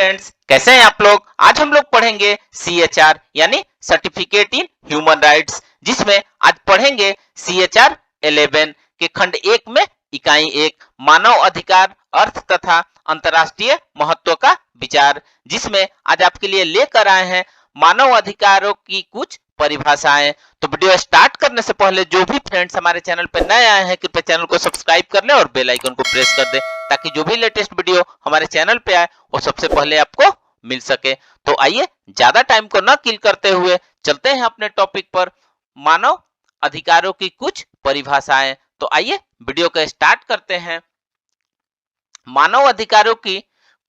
Friends, कैसे हैं आप लोग। आज हम लोग पढ़ेंगे CHR यानी सर्टिफिकेट इन ह्यूमन राइट्स, जिसमें आज पढ़ेंगे CHR 11 के खंड 1 में इकाई 1 मानव अधिकार अर्थ तथा अंतर्राष्ट्रीय महत्व का विचार, जिसमें आज आपके लिए लेकर आए हैं मानव अधिकारों की कुछ परिभाषाएं। तो वीडियो स्टार्ट करने से पहले जो भी फ्रेंड्स हमारे चैनल पर नए आए हैं कृपया चैनल को सब्सक्राइब कर लें और बेल आइकन को प्रेस कर दें, ताकि जो भी लेटेस्ट वीडियो हमारे चैनल पे आए वो सबसे पहले आपको मिल सके। तो आइए ज्यादा टाइम को न किल करते हुए चलते हैं अपने टॉपिक पर, मानव अधिकारों की कुछ परिभाषाएं। तो आइए वीडियो को स्टार्ट करते हैं। मानव अधिकारों की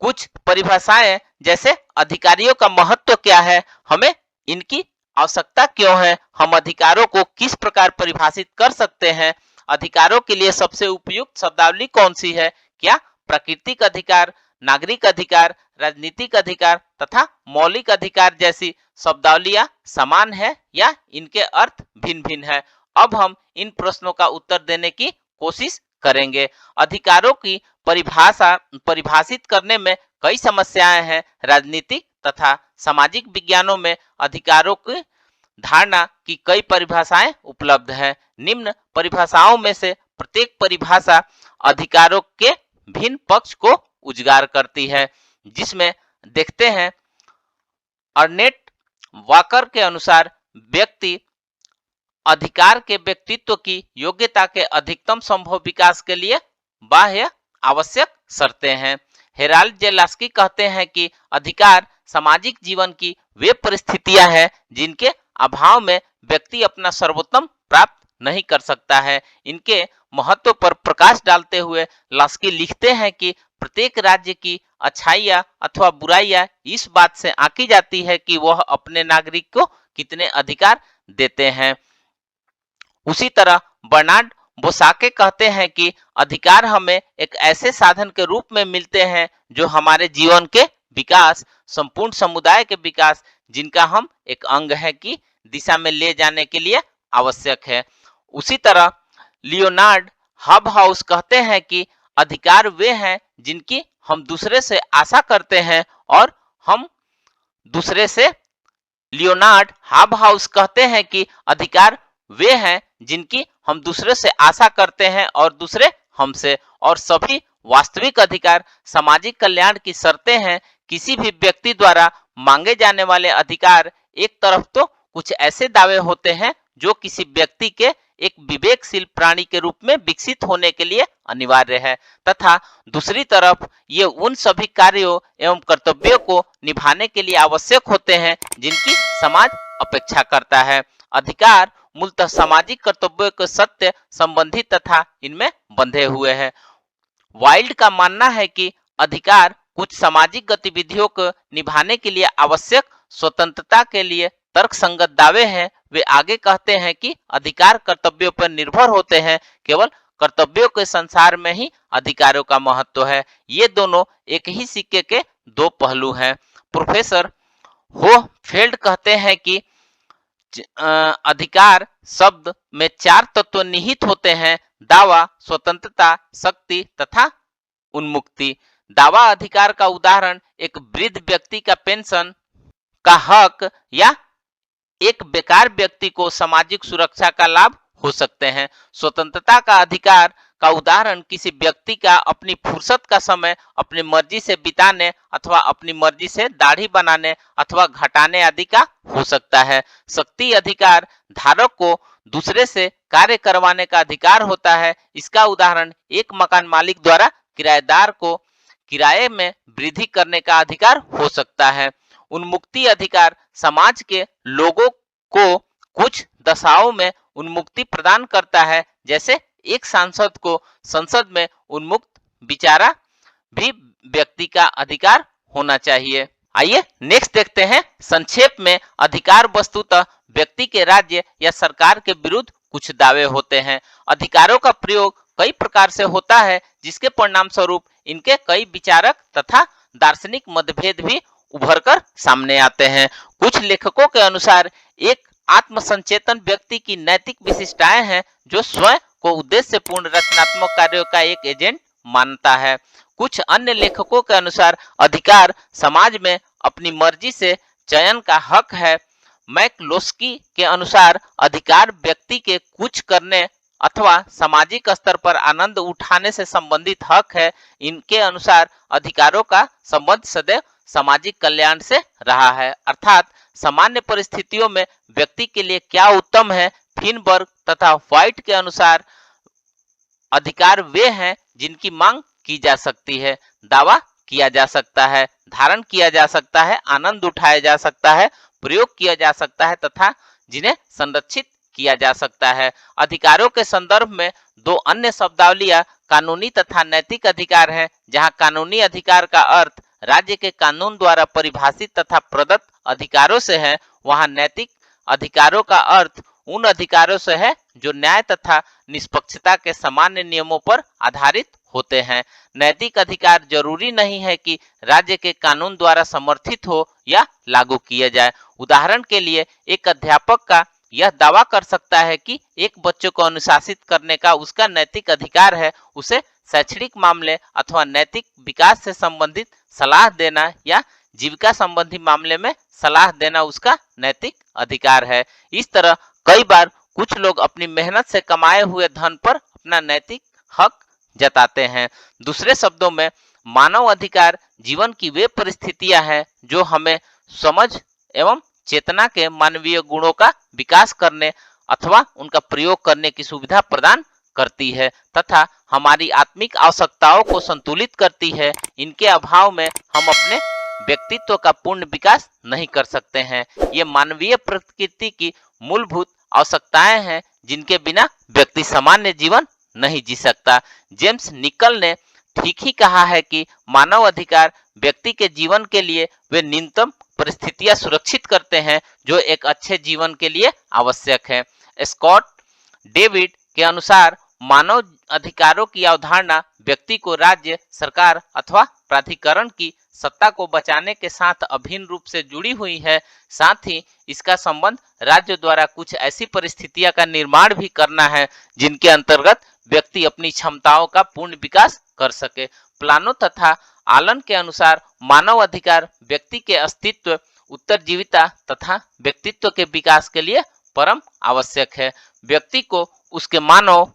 कुछ परिभाषाएं, जैसे अधिकारियों का महत्व क्या है, हमें इनकी आवश्यकता क्यों है, हम अधिकारों को किस प्रकार परिभाषित कर सकते हैं, अधिकारों के लिए सबसे उपयुक्त शब्दावली कौन सी है, क्या प्राकृतिक अधिकार, नागरिक अधिकार, राजनीतिक अधिकार तथा मौलिक अधिकार जैसी शब्दावलियां समान है या इनके अर्थ भिन्न भिन्न है। अब हम इन प्रश्नों का उत्तर देने की कोशिश करेंगे। अधिकारों की परिभाषित करने में कई समस्याएं हैं। राजनीतिक तथा सामाजिक विज्ञानों में अधिकारों की धारणा की कई परिभाषाएं उपलब्ध हैं। निम्न परिभाषाओं में से प्रत्येक परिभाषा अधिकारों के भिन्न पक्ष को उजागर करती है, जिसमें देखते हैं अर्नेट वाकर के अनुसार व्यक्ति अधिकार के व्यक्तित्व की योग्यता के अधिकतम संभव विकास के लिए बाह्य आवश्यक शर्तें हैं। हेराल्ड जेलास्की कहते हैं कि अधिकार सामाजिक जीवन की वे परिस्थितियां हैं जिनके अभाव में व्यक्ति अपना सर्वोत्तम प्राप्त नहीं कर सकता है। इनके महत्व पर प्रकाश डालते हुए लास्की लिखते हैं कि प्रत्येक राज्य की अच्छाइयाँ अथवा बुराइयां इस बात से आंकी जाती है कि वह अपने नागरिक को कितने अधिकार देते हैं। उसी तरह बर्नार्ड बोसाके कहते हैं कि अधिकार हमें एक ऐसे साधन के रूप में मिलते हैं जो हमारे जीवन के विकास, संपूर्ण समुदाय के विकास, जिनका हम एक अंग है की दिशा में ले जाने के लिए आवश्यक है। उसी तरह लियोनार्ड हबहाउस कहते हैं कि अधिकार वे हैं जिनकी हम दूसरे से आशा करते हैं और हम दूसरे से लियोनार्ड हबहाउस कहते हैं कि अधिकार वे हैं जिनकी हम दूसरे से आशा करते हैं और दूसरे हमसे, और सभी वास्तविक अधिकार सामाजिक कल्याण की शर्तें हैं। किसी भी व्यक्ति द्वारा मांगे जाने वाले अधिकार एक तरफ तो कुछ ऐसे दावे होते हैं जो किसी व्यक्ति के एक विवेकशील प्राणी के रूप में विकसित होने के लिए अनिवार्य है, तथा दूसरी तरफ ये उन सभी कार्यों एवं कर्तव्यों को निभाने के लिए आवश्यक होते हैं जिनकी समाज अपेक्षा करता है। अधिकार मूलतः सामाजिक कर्तव्यों के सत्य संबंधी तथा इनमें बंधे हुए हैं। वाइल्ड का मानना है कि अधिकार कुछ सामाजिक गतिविधियों को निभाने के लिए आवश्यक स्वतंत्रता के लिए तर्कसंगत दावे हैं। वे आगे कहते हैं कि अधिकार कर्तव्यों पर निर्भर होते हैं, केवल कर्तव्यों के संसार में ही अधिकारों का महत्व है। ये दोनों एक ही सिक्के के दो पहलू हैं। प्रोफेसर होफेल्ड कहते हैं कि अधिकार शब्द में 4 तत्व निहित होते हैं: दावा, स्वतंत्रता, शक्ति तथा उन्मुक्ति। दावा अधिकार का उदाहरण एक वृद्ध व्यक्ति का पेंशन का हक या एक बेकार व्यक्ति को सामाजिक सुरक्षा का लाभ हो सकते हैं। स्वतंत्रता का अधिकार का उदाहरण किसी व्यक्ति का अपनी फुर्सत का समय अपनी मर्जी से बिताने अथवा अपनी मर्जी से दाढ़ी बनाने अथवा घटाने आदि का हो सकता है। शक्ति अधिकार धारक को दूसरे से कार्य करवाने का अधिकार होता है। इसका उदाहरण एक मकान मालिक द्वारा किराएदार को किराए में वृद्धि करने का अधिकार हो सकता है। उन्मुक्ति अधिकार समाज के लोगों को कुछ दशाओं में उन्मुक्ति प्रदान करता है, जैसे एक सांसद को संसद में उन्मुक्त विचारा भी व्यक्ति का अधिकार होना चाहिए। आइए नेक्स्ट देखते हैं। संक्षेप में अधिकार वस्तुतः व्यक्ति के राज्य या सरकार के विरुद्ध कुछ दावे होते हैं। अधिकारों का प्रयोग कई प्रकार से होता है, जिसके परिणाम स्वरूप इनके कई विचारक तथा दार्शनिक मतभेद भी उभरकर सामने आते हैं। कुछ लेखकों के अनुसार एक आत्मसंचेतन व्यक्ति की नैतिक विशिष्टताएं हैं जो स्वयं को उद्देश्यपूर्ण रचनात्मक कार्यों का एक एजेंट मानता है। कुछ अन्य लेखकों के अनुसार अधिकार समाज में अपनी मर्जी से चयन का हक है। मैकलोस्की के अनुसार अधिकार व्यक्ति के कुछ करने अथवा सामाजिक स्तर पर आनंद उठाने से संबंधित हक है। इनके अनुसार अधिकारों का संबंध सदैव सामाजिक कल्याण से रहा है, अर्थात सामान्य परिस्थितियों में व्यक्ति के लिए क्या उत्तम है। फिनबर्ग तथा व्हाइट के अनुसार अधिकार वे हैं जिनकी मांग की जा सकती है, दावा किया जा सकता है, धारण किया जा सकता है, आनंद उठाया जा सकता है, प्रयोग किया जा सकता है तथा जिन्हें संरक्षित किया जा सकता है। अधिकारों के संदर्भ में दो अन्य शब्दावलियां कानूनी तथा नैतिक अधिकार हैं। जहां कानूनी अधिकार का अर्थ राज्य के कानून द्वारा परिभाषित तथा प्रदत्त अधिकारों से है, वहां नैतिक अधिकारों का अर्थ उन अधिकारों से है जो न्याय तथा निष्पक्षता के सामान्य नियमों पर आधारित होते हैं। नैतिक अधिकार जरूरी नहीं है कि राज्य के कानून द्वारा समर्थित हो या लागू किया जाए। उदाहरण के लिए एक अध्यापक का यह दावा कर सकता है कि एक बच्चे को अनुशासित करने का उसका नैतिक अधिकार है। उसे शैक्षणिक मामले अथवा नैतिक विकास से संबंधित सलाह देना या जीविका संबंधी मामले में सलाह देना उसका नैतिक अधिकार है। इस तरह कई बार कुछ लोग अपनी मेहनत से कमाए हुए धन पर अपना नैतिक हक जताते हैं। दूसरे शब्दों में मानव अधिकार जीवन की वे परिस्थितियां हैं जो हमें समझ एवं चेतना के मानवीय गुणों का विकास करने अथवा उनका प्रयोग करने की सुविधा प्रदान करती है तथा हमारी आत्मिक आवश्यकताओं को संतुलित करती है। इनके अभाव में हम अपने व्यक्तित्व का पूर्ण विकास नहीं कर सकते हैं। ये मानवीय प्रकृति की मूलभूत आवश्यकताएं हैं जिनके बिना व्यक्ति सामान्य जीवन नहीं जी सकता। जेम्स निकल ने ठीक ही कहा है कि मानव अधिकार व्यक्ति के जीवन के लिए वे न्यूनतम परिस्थितियां सुरक्षित करते हैं जो एक अच्छे जीवन के लिए आवश्यक है। स्कॉट डेविड के अनुसार मानव अधिकारों की अवधारणा व्यक्ति को राज्य, सरकार अथवा प्राधिकरण की सत्ता को बचाने के साथ अभिन्न रूप से जुड़ी हुई है। साथ ही इसका संबंध राज्य द्वारा कुछ ऐसी परिस्थितियां का निर्माण भी करना है जिनके अंतर्गत व्यक्ति अपनी क्षमताओं का पूर्ण विकास कर सके। प्लानो तथा आलन के अनुसार मानव अधिकार व्यक्ति के अस्तित्व, उत्तरजीविता तथा व्यक्तित्व के विकास के लिए परम आवश्यक है। व्यक्ति को उसके मानव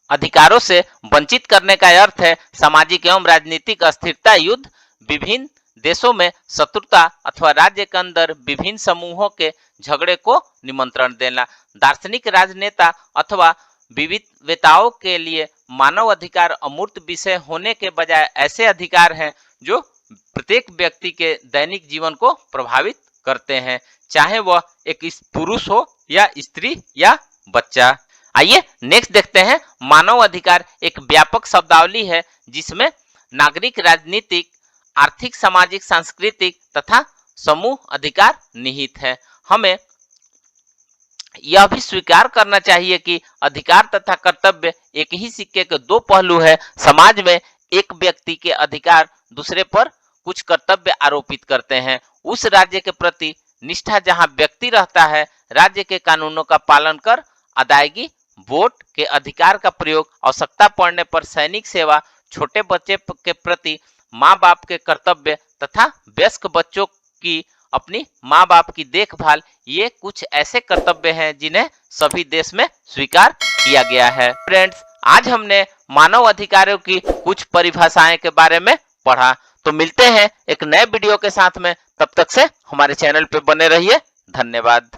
अधिकारों से वंचित करने का अर्थ है सामाजिक एवं राजनीतिक अस्थिरता, युद्ध, विभिन्न देशों में शत्रुता अथवा राज्य के अंदर विभिन्न समूहों के झगड़े को निमंत्रण देना। दार्शनिक, राजनेता अथवा विविधताओं के लिए मानव अधिकार अमूर्त विषय होने के बजाय ऐसे अधिकार हैं जो प्रत्येक व्यक्ति के दैनिक जीवन को प्रभावित करते हैं, चाहे वह एक पुरुष हो या स्त्री या बच्चा। आइए नेक्स्ट देखते हैं। मानव अधिकार एक व्यापक शब्दावली है जिसमें नागरिक, राजनीतिक, आर्थिक, सामाजिक, सांस्कृतिक तथा समूह अधिकार निहित है। हमें यह भी स्वीकार करना चाहिए कि अधिकार तथा कर्तव्य एक ही सिक्के के दो पहलू है। समाज में एक व्यक्ति के अधिकार दूसरे पर कुछ कर्तव्य आरोपित करते हैं। उस राज्य के प्रति निष्ठा जहां व्यक्ति रहता है, राज्य के कानूनों का पालन कर अदायगी, वोट के अधिकार का प्रयोग, आवश्यकता पड़ने पर सैनिक सेवा, छोटे बच्चे के प्रति माँ बाप के कर्तव्य तथा वयस्क बच्चों की अपनी माँ बाप की देखभाल, ये कुछ ऐसे कर्तव्य हैं जिन्हें सभी देश में स्वीकार किया गया है। फ्रेंड्स, आज हमने मानव अधिकारों की कुछ परिभाषाएं के बारे में पढ़ा। तो मिलते हैं एक नए वीडियो के साथ में, तब तक से हमारे चैनल पे बने रहिए। धन्यवाद।